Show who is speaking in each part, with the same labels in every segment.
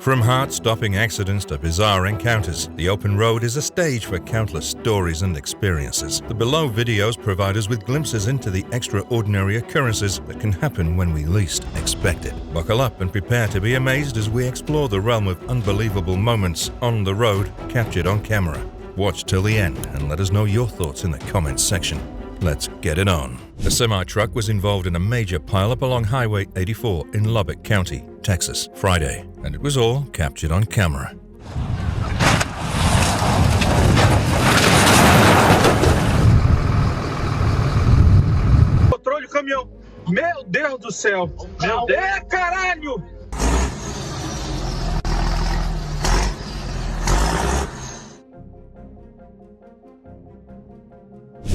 Speaker 1: From heart-stopping accidents to bizarre encounters, the open road is a stage for countless stories and experiences. The below videos provide us with glimpses into the extraordinary occurrences that can happen when we least expect it. Buckle up and prepare to be amazed as we explore the realm of unbelievable moments on the road captured on camera. Watch till the end and let us know your thoughts in the comments section. Let's get it on. A semi-truck was involved in a major pileup along Highway 84 in Lubbock County, Texas, Friday, and it was all captured on camera.
Speaker 2: Controle do caminhão. Meu Deus do céu. Meu Deus, caralho!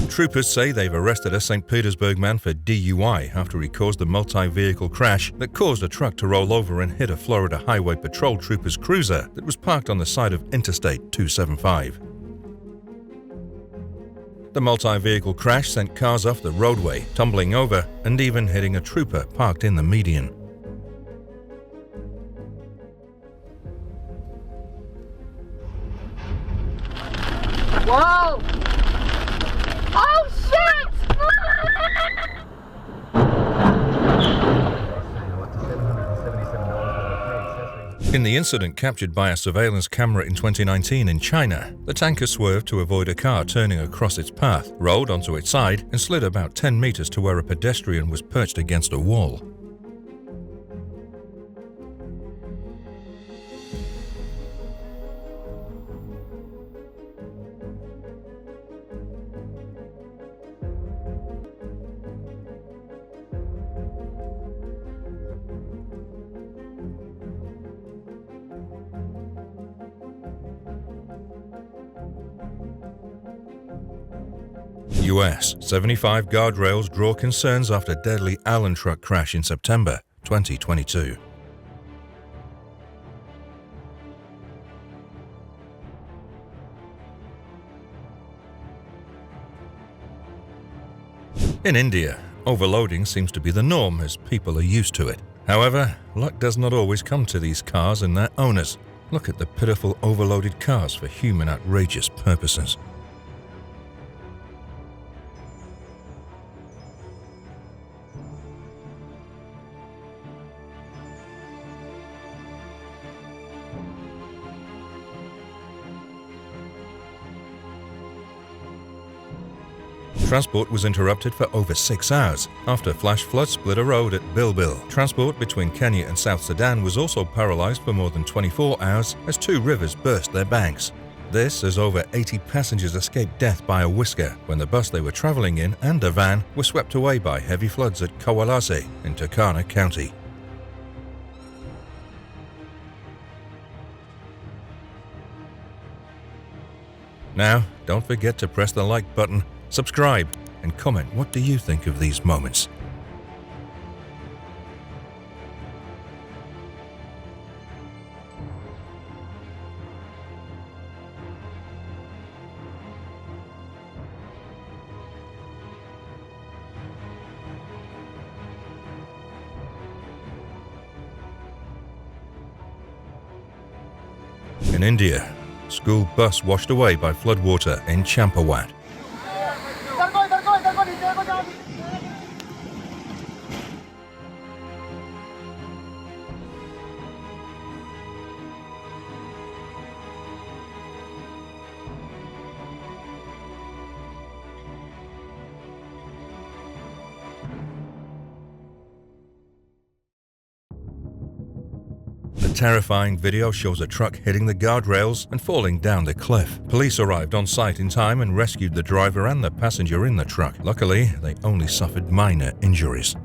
Speaker 1: Troopers say they've arrested a St. Petersburg man for DUI after he caused a multi-vehicle crash that caused a truck to roll over and hit a Florida Highway Patrol trooper's cruiser that was parked on the side of Interstate 275. The multi-vehicle crash sent cars off the roadway, tumbling over and even hitting a trooper parked in the median.
Speaker 3: Whoa! Oh shit!
Speaker 1: In the incident captured by a surveillance camera in 2019 in China, the tanker swerved to avoid a car turning across its path, rolled onto its side, and slid about 10 meters to where a pedestrian was perched against a wall. US 75 guardrails draw concerns after deadly Allen truck crash in September 2022. In India, overloading seems to be the norm as people are used to it. However, luck does not always come to these cars and their owners. Look at the pitiful overloaded cars for human outrageous purposes. Transport was interrupted for over 6 hours after flash floods split a road at Bilbil. Transport between Kenya and South Sudan was also paralyzed for more than 24 hours as 2 rivers burst their banks. This as over 80 passengers escaped death by a whisker when the bus they were traveling in and a van were swept away by heavy floods at Kawalase in Turkana County. Now, don't forget to press the like button, subscribe, and comment what do you think of these moments. In India, school bus washed away by floodwater in Champawat. The terrifying video shows a truck hitting the guardrails and falling down the cliff. Police arrived on site in time and rescued the driver and the passenger in the truck. Luckily, they only suffered minor injuries.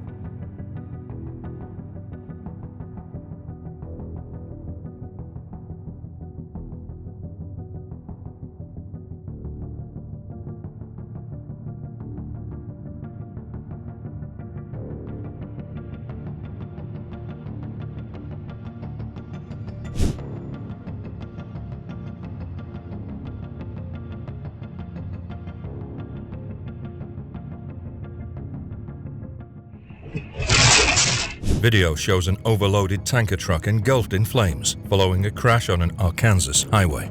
Speaker 1: Video shows an overloaded tanker truck engulfed in flames following a crash on an Arkansas highway.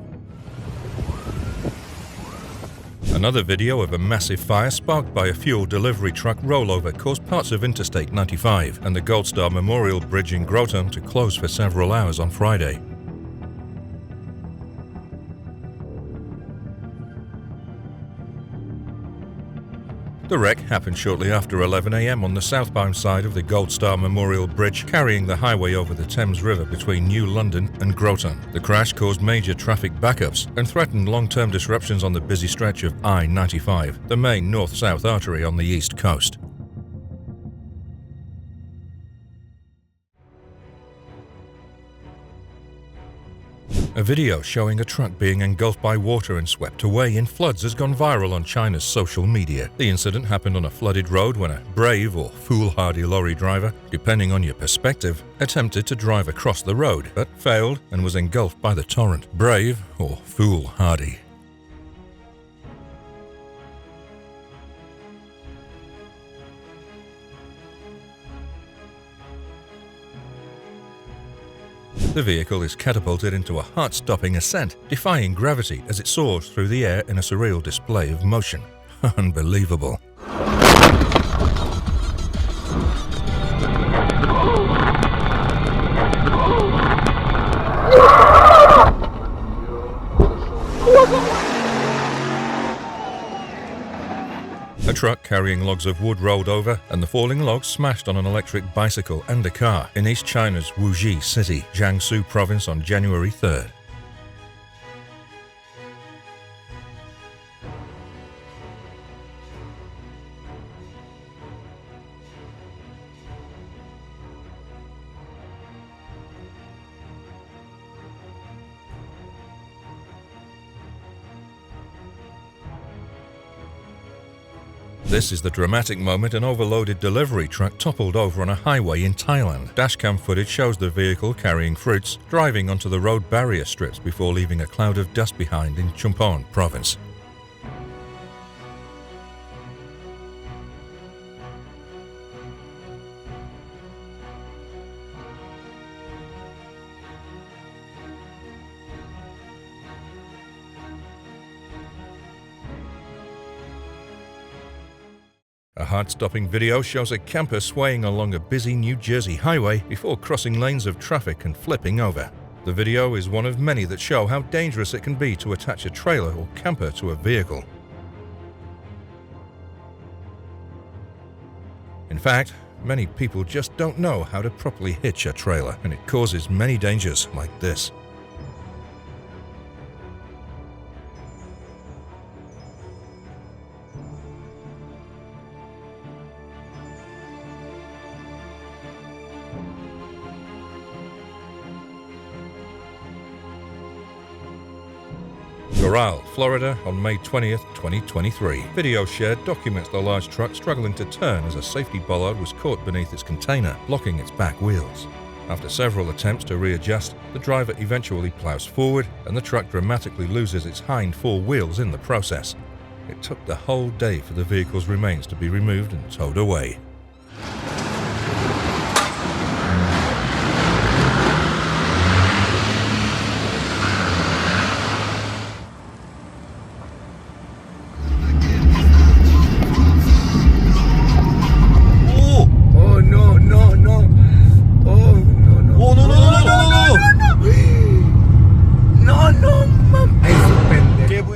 Speaker 1: Another video of a massive fire sparked by a fuel delivery truck rollover caused parts of Interstate 95 and the Gold Star Memorial Bridge in Groton to close for several hours on Friday. The wreck happened shortly after 11 a.m. on the southbound side of the Gold Star Memorial Bridge, carrying the highway over the Thames River between New London and Groton. The crash caused major traffic backups and threatened long-term disruptions on the busy stretch of I-95, the main north-south artery on the east coast. A video showing a truck being engulfed by water and swept away in floods has gone viral on China's social media. The incident happened on a flooded road when a brave or foolhardy lorry driver, depending on your perspective, attempted to drive across the road, but failed and was engulfed by the torrent. Brave or foolhardy? The vehicle is catapulted into a heart-stopping ascent, defying gravity as it soars through the air in a surreal display of motion. Unbelievable. A truck carrying logs of wood rolled over, and the falling logs smashed on an electric bicycle and a car in East China's Wuxi City, Jiangsu Province on January 3rd. This is the dramatic moment an overloaded delivery truck toppled over on a highway in Thailand. Dashcam footage shows the vehicle carrying fruits driving onto the road barrier strips before leaving a cloud of dust behind in Chumphon Province. A heart-stopping video shows a camper swaying along a busy New Jersey highway before crossing lanes of traffic and flipping over. The video is one of many that show how dangerous it can be to attach a trailer or camper to a vehicle. In fact, many people just don't know how to properly hitch a trailer, and it causes many dangers like this. Doral, Florida, on May 20th, 2023. Video shared documents the large truck struggling to turn as a safety bollard was caught beneath its container, blocking its back wheels. After several attempts to readjust, the driver eventually plows forward and the truck dramatically loses its hind four wheels in the process. It took the whole day for the vehicle's remains to be removed and towed away.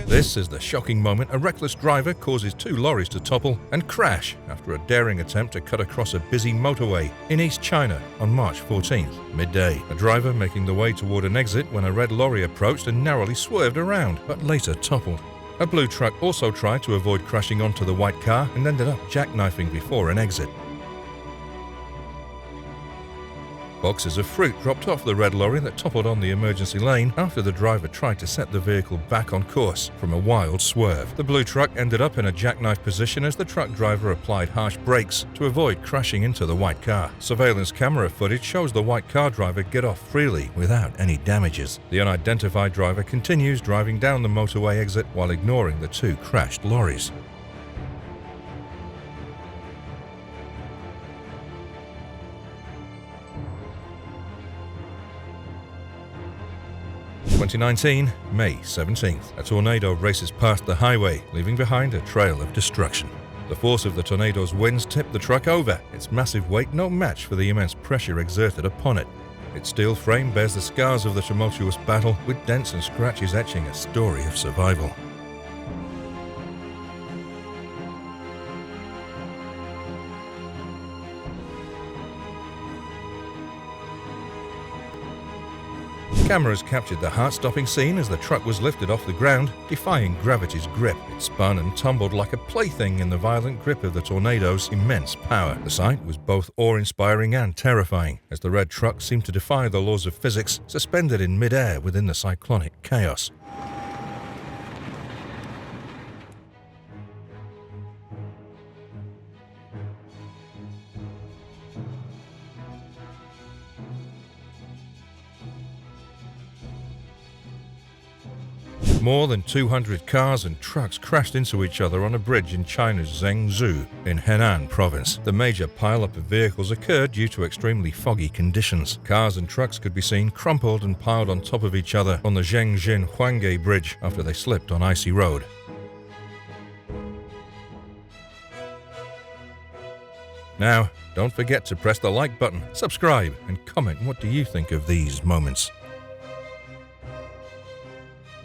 Speaker 1: This is the shocking moment a reckless driver causes two lorries to topple and crash after a daring attempt to cut across a busy motorway in East China on March 14th, midday. A driver making the way toward an exit when a red lorry approached and narrowly swerved around, but later toppled. A blue truck also tried to avoid crashing onto the white car and ended up jackknifing before an exit. Boxes of fruit dropped off the red lorry that toppled on the emergency lane after the driver tried to set the vehicle back on course from a wild swerve. The blue truck ended up in a jackknife position as the truck driver applied harsh brakes to avoid crashing into the white car. Surveillance camera footage shows the white car driver get off freely without any damages. The unidentified driver continues driving down the motorway exit while ignoring the two crashed lorries. 2019, May 17th. A tornado races past the highway, leaving behind a trail of destruction. The force of the tornado's winds tipped the truck over, its massive weight no match for the immense pressure exerted upon it. Its steel frame bears the scars of the tumultuous battle, with dents and scratches etching a story of survival. Cameras captured the heart-stopping scene as the truck was lifted off the ground, defying gravity's grip. It spun and tumbled like a plaything in the violent grip of the tornado's immense power. The sight was both awe-inspiring and terrifying, as the red truck seemed to defy the laws of physics, suspended in mid-air within the cyclonic chaos. More than 200 cars and trucks crashed into each other on a bridge in China's Zhengzhou in Henan province. The major pileup of vehicles occurred due to extremely foggy conditions. Cars and trucks could be seen crumpled and piled on top of each other on the Zhengjin Huanghe Bridge after they slipped on icy road. Now, don't forget to press the like button, subscribe, and comment what do you think of these moments.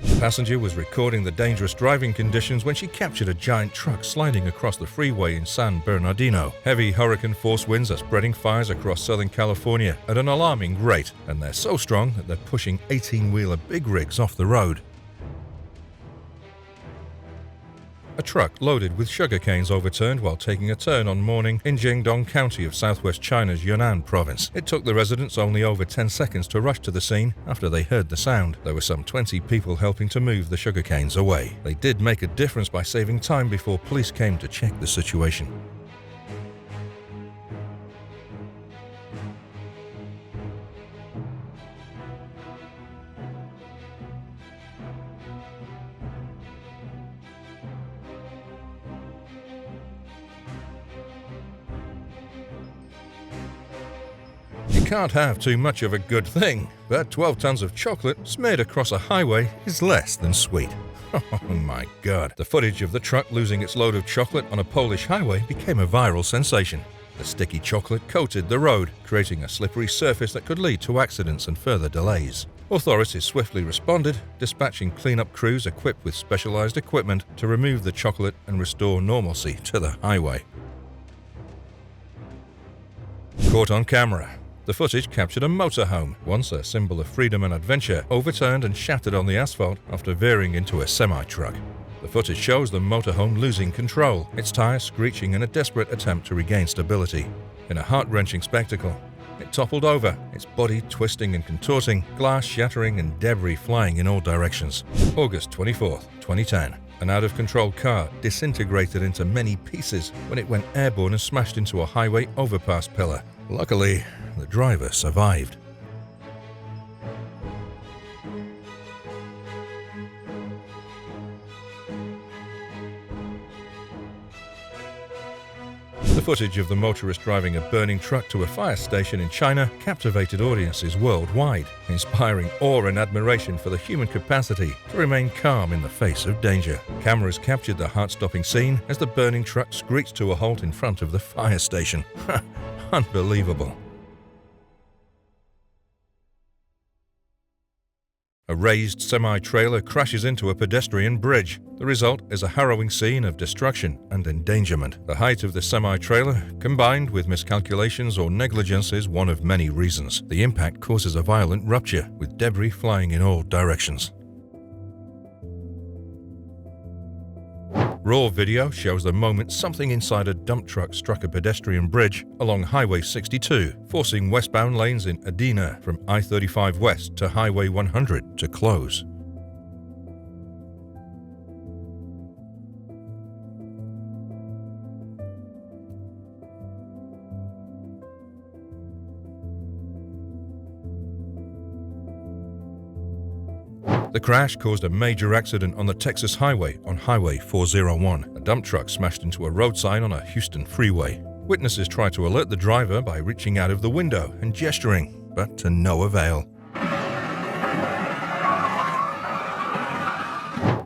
Speaker 1: The passenger was recording the dangerous driving conditions when she captured a giant truck sliding across the freeway in San Bernardino. Heavy hurricane-force winds are spreading fires across Southern California at an alarming rate, and they're so strong that they're pushing 18-wheeler big rigs off the road. A truck loaded with sugar canes overturned while taking a turn on morning in Jingdong County of southwest China's Yunnan province. It took the residents only over 10 seconds to rush to the scene after they heard the sound. There were some 20 people helping to move the sugar canes away. They did make a difference by saving time before police came to check the situation. You can't have too much of a good thing, but 12 tons of chocolate smeared across a highway is less than sweet. Oh my God. The footage of the truck losing its load of chocolate on a Polish highway became a viral sensation. The sticky chocolate coated the road, creating a slippery surface that could lead to accidents and further delays. Authorities swiftly responded, dispatching cleanup crews equipped with specialized equipment to remove the chocolate and restore normalcy to the highway. Caught on camera. The footage captured a motorhome, once a symbol of freedom and adventure, overturned and shattered on the asphalt after veering into a semi-truck. The footage shows the motorhome losing control, its tires screeching in a desperate attempt to regain stability. In a heart-wrenching spectacle, it toppled over, its body twisting and contorting, glass shattering and debris flying in all directions. August 24, 2010. An out-of-control car disintegrated into many pieces when it went airborne and smashed into a highway overpass pillar. Luckily, the driver survived. The footage of the motorist driving a burning truck to a fire station in China captivated audiences worldwide, inspiring awe and admiration for the human capacity to remain calm in the face of danger. Cameras captured the heart-stopping scene as the burning truck screeched to a halt in front of the fire station. Unbelievable. A raised semi-trailer crashes into a pedestrian bridge. The result is a harrowing scene of destruction and endangerment. The height of the semi-trailer, combined with miscalculations or negligence, is one of many reasons. The impact causes a violent rupture, with debris flying in all directions. Raw video shows the moment something inside a dump truck struck a pedestrian bridge along Highway 62, forcing westbound lanes in Adena from I-35 West to Highway 100 to close. The crash caused a major accident on the Texas Highway on Highway 401. A dump truck smashed into a road sign on a Houston freeway. Witnesses tried to alert the driver by reaching out of the window and gesturing, but to no avail.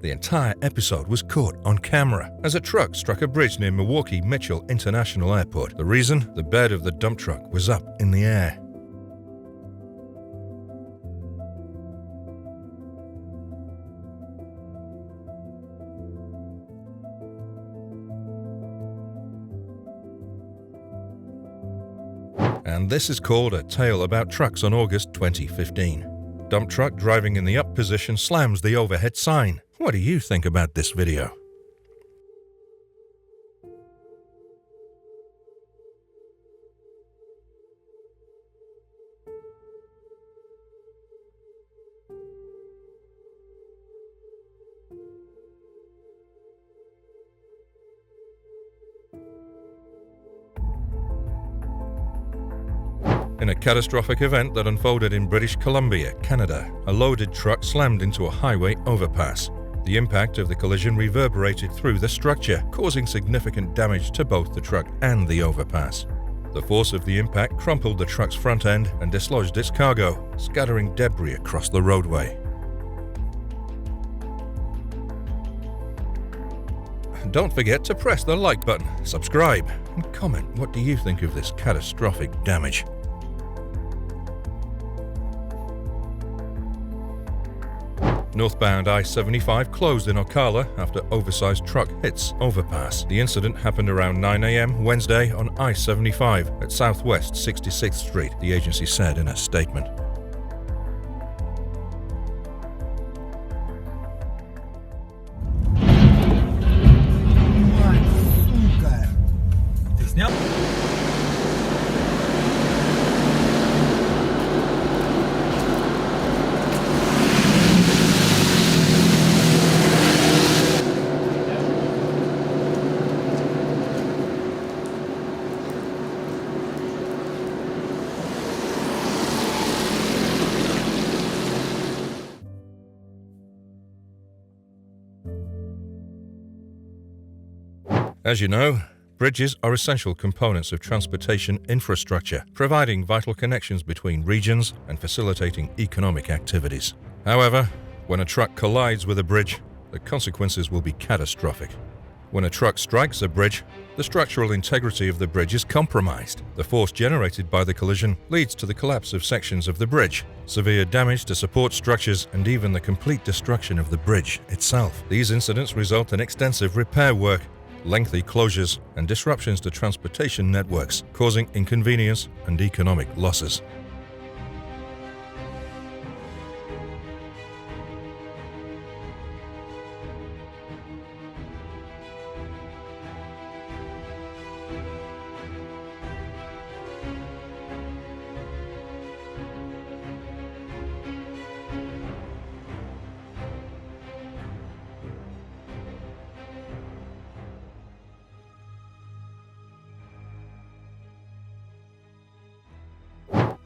Speaker 1: The entire episode was caught on camera as a truck struck a bridge near Milwaukee Mitchell International Airport. The reason? The bed of the dump truck was up in the air. And this is called A Tale About Trucks on August 2015. Dump truck driving in the up position slams the overhead sign. What do you think about this video? In a catastrophic event that unfolded in British Columbia, Canada, a loaded truck slammed into a highway overpass. The impact of the collision reverberated through the structure, causing significant damage to both the truck and the overpass. The force of the impact crumpled the truck's front end and dislodged its cargo, scattering debris across the roadway. Don't forget to press the like button, subscribe, and comment what do you think of this catastrophic damage. Northbound I-75 closed in Ocala after oversized truck hits overpass. The incident happened around 9 a.m. Wednesday on I-75 at Southwest 66th Street, the agency said in a statement. As you know, bridges are essential components of transportation infrastructure, providing vital connections between regions and facilitating economic activities. However, when a truck collides with a bridge, the consequences will be catastrophic. When a truck strikes a bridge, the structural integrity of the bridge is compromised. The force generated by the collision leads to the collapse of sections of the bridge, severe damage to support structures, and even the complete destruction of the bridge itself. These incidents result in extensive repair work, lengthy closures, and disruptions to transportation networks, causing inconvenience and economic losses.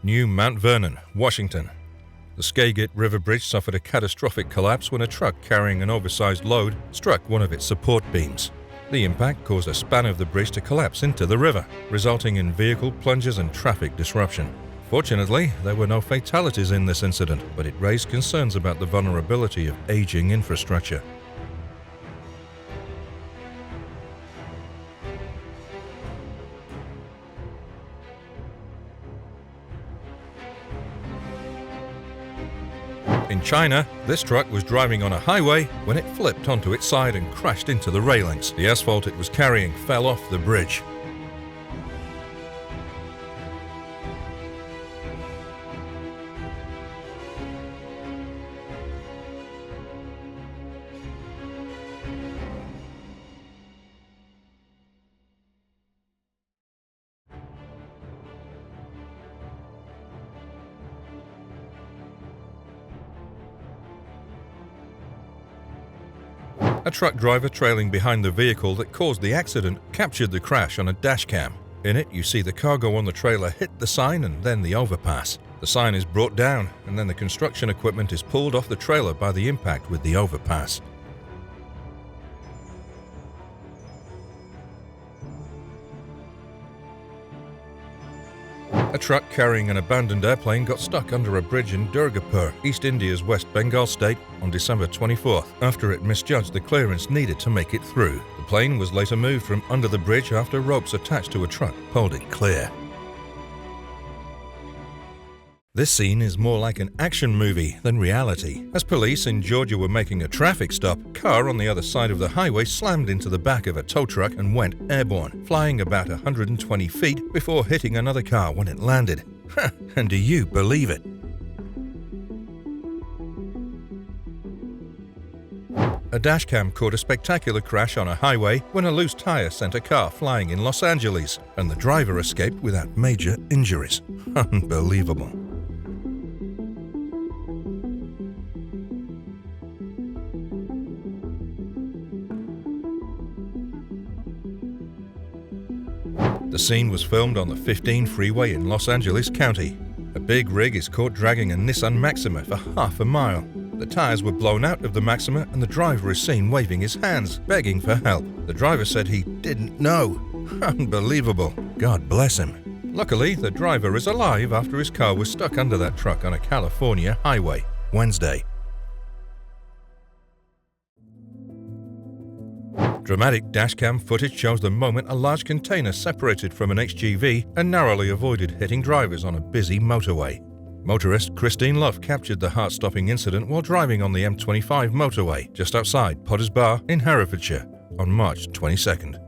Speaker 1: New Mount Vernon, Washington. The Skagit River Bridge suffered a catastrophic collapse when a truck carrying an oversized load struck one of its support beams. The impact caused a span of the bridge to collapse into the river, resulting in vehicle plunges and traffic disruption. Fortunately, there were no fatalities in this incident, but it raised concerns about the vulnerability of aging infrastructure. In China, this truck was driving on a highway when it flipped onto its side and crashed into the railings. The asphalt it was carrying fell off the bridge. A truck driver trailing behind the vehicle that caused the accident captured the crash on a dash cam. In it, you see the cargo on the trailer hit the sign and then the overpass. The sign is brought down, and then the construction equipment is pulled off the trailer by the impact with the overpass. A A truck carrying an abandoned airplane got stuck under a bridge in Durgapur, East India's West Bengal state, on December 24th, after it misjudged the clearance needed to make it through. The plane was later moved from under the bridge after ropes attached to a truck pulled it clear. This scene is more like an action movie than reality. As police in Georgia were making a traffic stop, a car on the other side of the highway slammed into the back of a tow truck and went airborne, flying about 120 feet before hitting another car when it landed. And do you believe it? A dashcam caught a spectacular crash on a highway when a loose tire sent a car flying in Los Angeles, and the driver escaped without major injuries. Unbelievable. The scene was filmed on the 15 freeway in Los Angeles County. A big rig is caught dragging a Nissan Maxima for half a mile. The tires were blown out of the Maxima and the driver is seen waving his hands, begging for help. The driver said he didn't know. Unbelievable. God bless him. Luckily, the driver is alive after his car was stuck under that truck on a California highway Wednesday. Dramatic dashcam footage shows the moment a large container separated from an HGV and narrowly avoided hitting drivers on a busy motorway. Motorist Christine Love captured the heart-stopping incident while driving on the M25 motorway just outside Potters Bar in Herefordshire on March 22nd.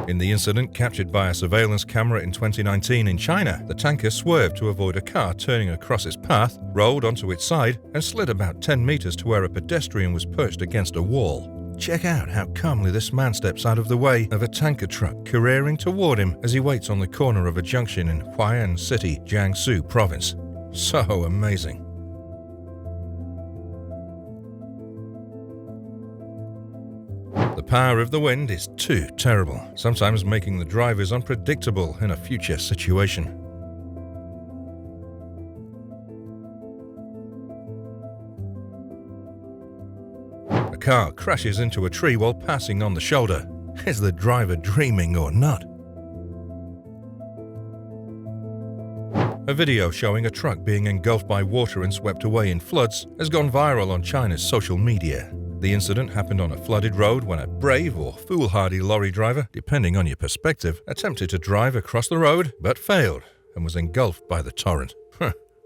Speaker 1: In the incident captured by a surveillance camera in 2019 in China, the tanker swerved to avoid a car turning across its path, rolled onto its side, and slid about 10 meters to where a pedestrian was perched against a wall. Check out how calmly this man steps out of the way of a tanker truck careering toward him as he waits on the corner of a junction in Huai'an City, Jiangsu Province. So amazing. The power of the wind is too terrible, sometimes making the drivers unpredictable in a future situation. A car crashes into a tree while passing on the shoulder. Is the driver dreaming or not? A video showing a truck being engulfed by water and swept away in floods has gone viral on China's social media. The incident happened on a flooded road when a brave or foolhardy lorry driver, depending on your perspective, attempted to drive across the road but failed and was engulfed by the torrent.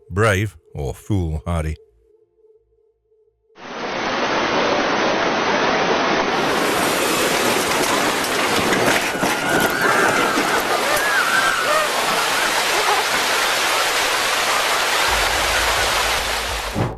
Speaker 1: Brave or foolhardy.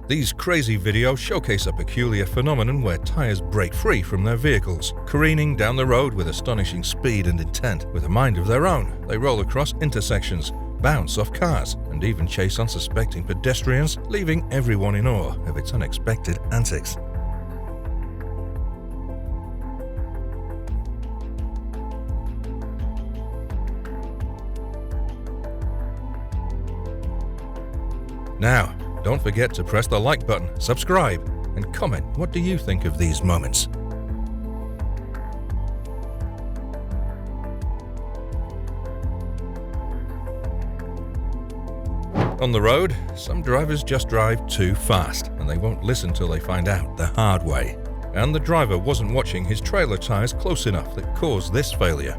Speaker 1: These crazy videos showcase a peculiar phenomenon where tires break free from their vehicles, careening down the road with astonishing speed and intent. With a mind of their own, they roll across intersections, bounce off cars, and even chase unsuspecting pedestrians, leaving everyone in awe of its unexpected antics. Now, don't forget to press the like button, subscribe, and comment what do you think of these moments. On the road, some drivers just drive too fast, and they won't listen till they find out the hard way. And the driver wasn't watching his trailer tires close enough that caused this failure.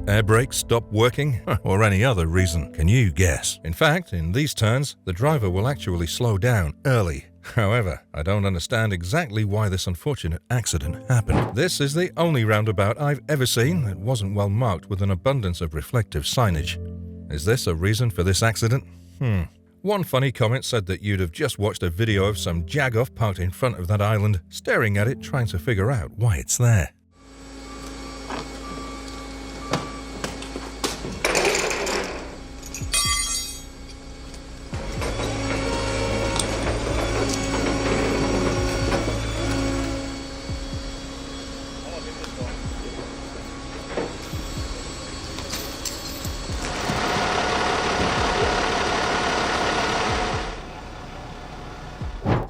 Speaker 1: Air brakes stopped working, or any other reason. Can you guess? In fact, in these turns, the driver will actually slow down early. However, I don't understand exactly why this unfortunate accident happened. This is the only roundabout I've ever seen that wasn't well marked with an abundance of reflective signage. Is this a reason for this accident? One funny comment said that you'd have just watched a video of some jag-off parked in front of that island, staring at it trying to figure out why it's there.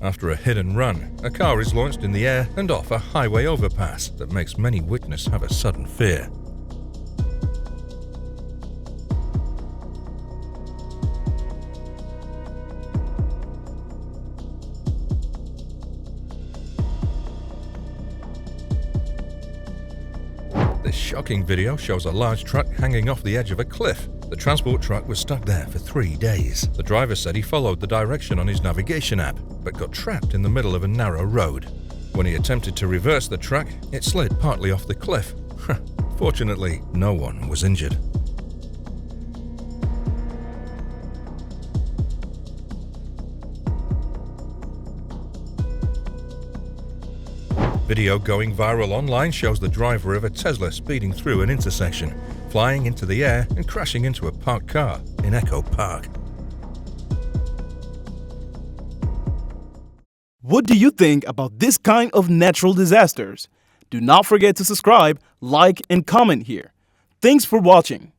Speaker 1: After a hit and run, a car is launched in the air and off a highway overpass that makes many witnesses have a sudden fear. This shocking video shows a large truck hanging off the edge of a cliff. The transport truck was stuck there for 3 days. The driver said he followed the direction on his navigation app, but got trapped in the middle of a narrow road. When he attempted to reverse the truck, it slid partly off the cliff. Fortunately, no one was injured. Video going viral online shows the driver of a Tesla speeding through an intersection, flying into the air and crashing into a parked car in Echo Park.
Speaker 4: What do you think about this kind of natural disasters? Do not forget to subscribe, like, and comment here. Thanks for watching.